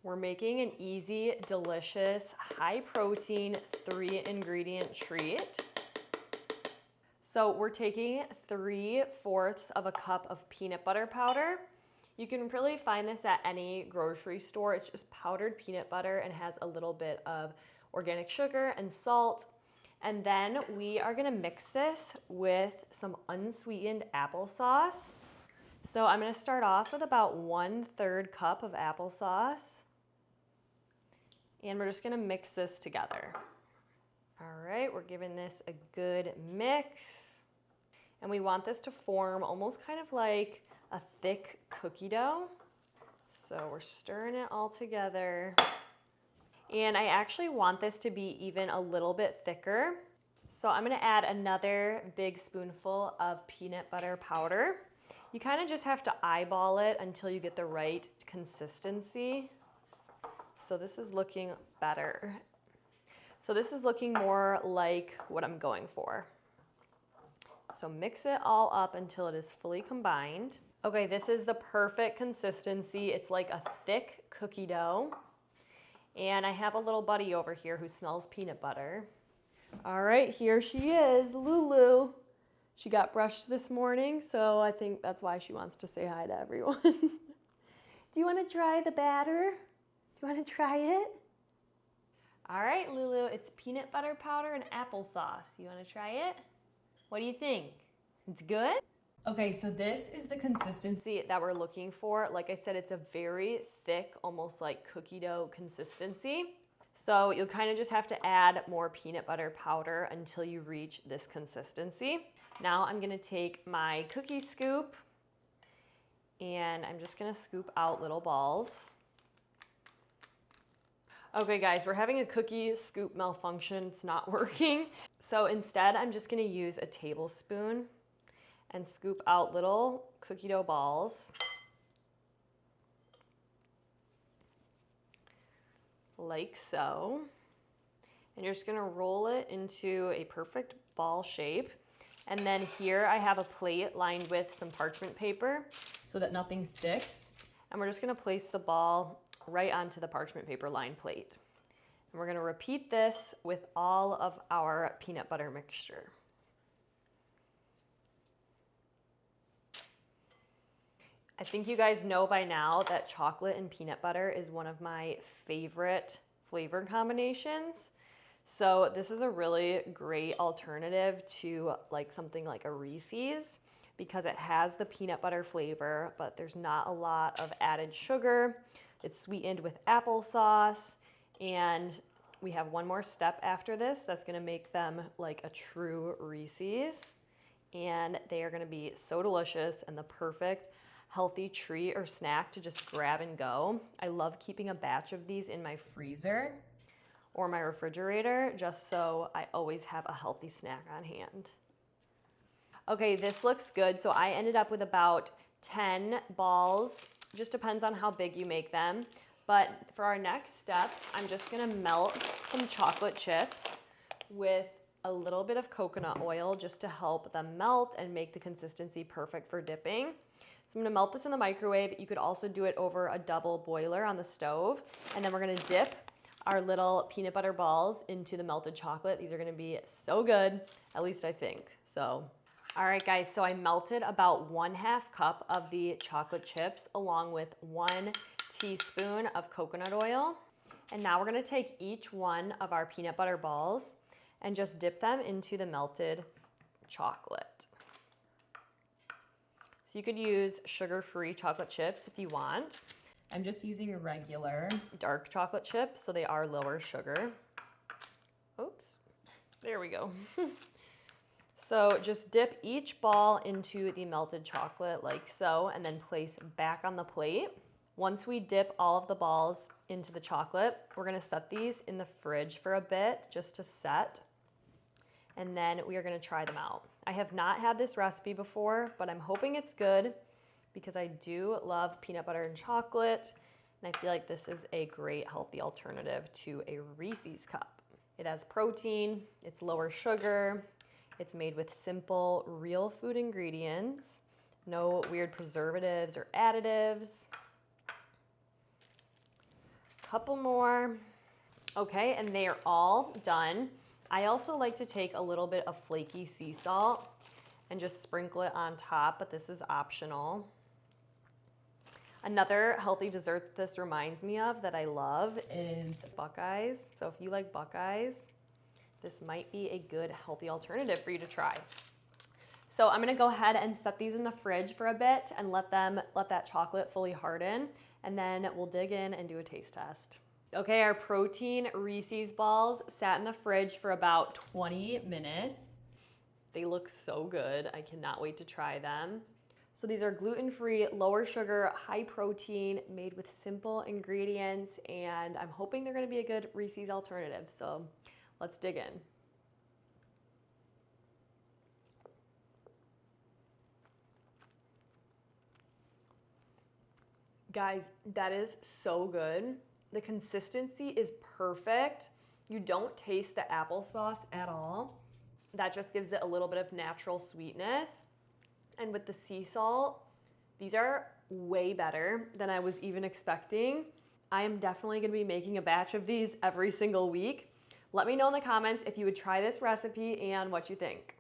We're making an easy, delicious, high protein, 3-ingredient treat. So we're taking 3/4 of a cup of peanut butter powder. You can really find this at any grocery store. It's just powdered peanut butter and has a little bit of organic sugar and salt. And then we are gonna mix this with some unsweetened applesauce. So I'm gonna start off with about 1/3 cup of applesauce. And we're just gonna mix this together. All right, we're giving this a good mix. And we want this to form almost kind of like a thick cookie dough. So we're stirring it all together. And I actually want this to be even a little bit thicker. So I'm gonna add another big spoonful of peanut butter powder. You kind of just have to eyeball it until you get the right consistency. So this is looking better. So this is looking more like what I'm going for. So mix it all up until it is fully combined. Okay, this is the perfect consistency. It's like a thick cookie dough. And I have a little buddy over here who smells peanut butter. All right, here she is, Lulu. She got brushed this morning, so I think that's why she wants to say hi to everyone. Do you want to try the batter? Do you want to try it? All right, Lulu, it's peanut butter powder and applesauce. You want to try it? What do you think? It's good? Okay, so this is the consistency that we're looking for. Like I said, it's a very thick, almost like cookie dough consistency. So you'll kind of just have to add more peanut butter powder until you reach this consistency. Now I'm gonna take my cookie scoop and I'm just gonna scoop out little balls. Okay guys, we're having a cookie scoop malfunction. It's not working. So instead, I'm just gonna use a tablespoon and scoop out little cookie dough balls. Like so. And you're just gonna roll it into a perfect ball shape. And then here I have a plate lined with some parchment paper so that nothing sticks. And we're just gonna place the ball right onto the parchment paper lined plate. And we're gonna repeat this with all of our peanut butter mixture. I think you guys know by now that chocolate and peanut butter is one of my favorite flavor combinations. So this is a really great alternative to like something like a Reese's because it has the peanut butter flavor, but there's not a lot of added sugar. It's sweetened with applesauce, and we have one more step after this that's gonna make them like a true Reese's, and they are gonna be so delicious and the perfect healthy treat or snack to just grab and go. I love keeping a batch of these in my freezer or my refrigerator just so I always have a healthy snack on hand. Okay, this looks good. So I ended up with about 10 balls. Just depends on how big you make them. But for our next step, I'm just gonna melt some chocolate chips with a little bit of coconut oil just to help them melt and make the consistency perfect for dipping. So I'm gonna melt this in the microwave. You could also do it over a double boiler on the stove. And then we're gonna dip our little peanut butter balls into the melted chocolate. These are gonna be so good, at least I think. So, all right guys, so I melted about 1/2 cup of the chocolate chips along with 1 teaspoon of coconut oil. And now we're gonna take each one of our peanut butter balls and just dip them into the melted chocolate. So you could use sugar-free chocolate chips if you want. I'm just using a regular dark chocolate chip, so they are lower sugar. Oops, there we go. So just dip each ball into the melted chocolate like so, and then place back on the plate. Once we dip all of the balls into the chocolate, we're gonna set these in the fridge for a bit just to set. And then we are gonna try them out. I have not had this recipe before, but I'm hoping it's good because I do love peanut butter and chocolate, and I feel like this is a great healthy alternative to a Reese's cup. It has protein, it's lower sugar, it's made with simple, real food ingredients, no weird preservatives or additives. couple more. Okay, and they are all done. I also like to take a little bit of flaky sea salt and just sprinkle it on top, but this is optional. Another healthy dessert this reminds me of that I love is Buckeyes. So if you like Buckeyes, this might be a good healthy alternative for you to try. So I'm gonna go ahead and set these in the fridge for a bit and let that chocolate fully harden, and then we'll dig in and do a taste test. Okay, our protein Reese's balls sat in the fridge for about 20 minutes. They look so good. I cannot wait to try them. So these are gluten-free, lower sugar, high protein, made with simple ingredients, and I'm hoping they're gonna be a good Reese's alternative. So let's dig in. Guys, that is so good. The consistency is perfect. You don't taste the applesauce at all. That just gives it a little bit of natural sweetness. And with the sea salt, these are way better than I was even expecting. I am definitely gonna be making a batch of these every single week. Let me know in the comments if you would try this recipe and what you think.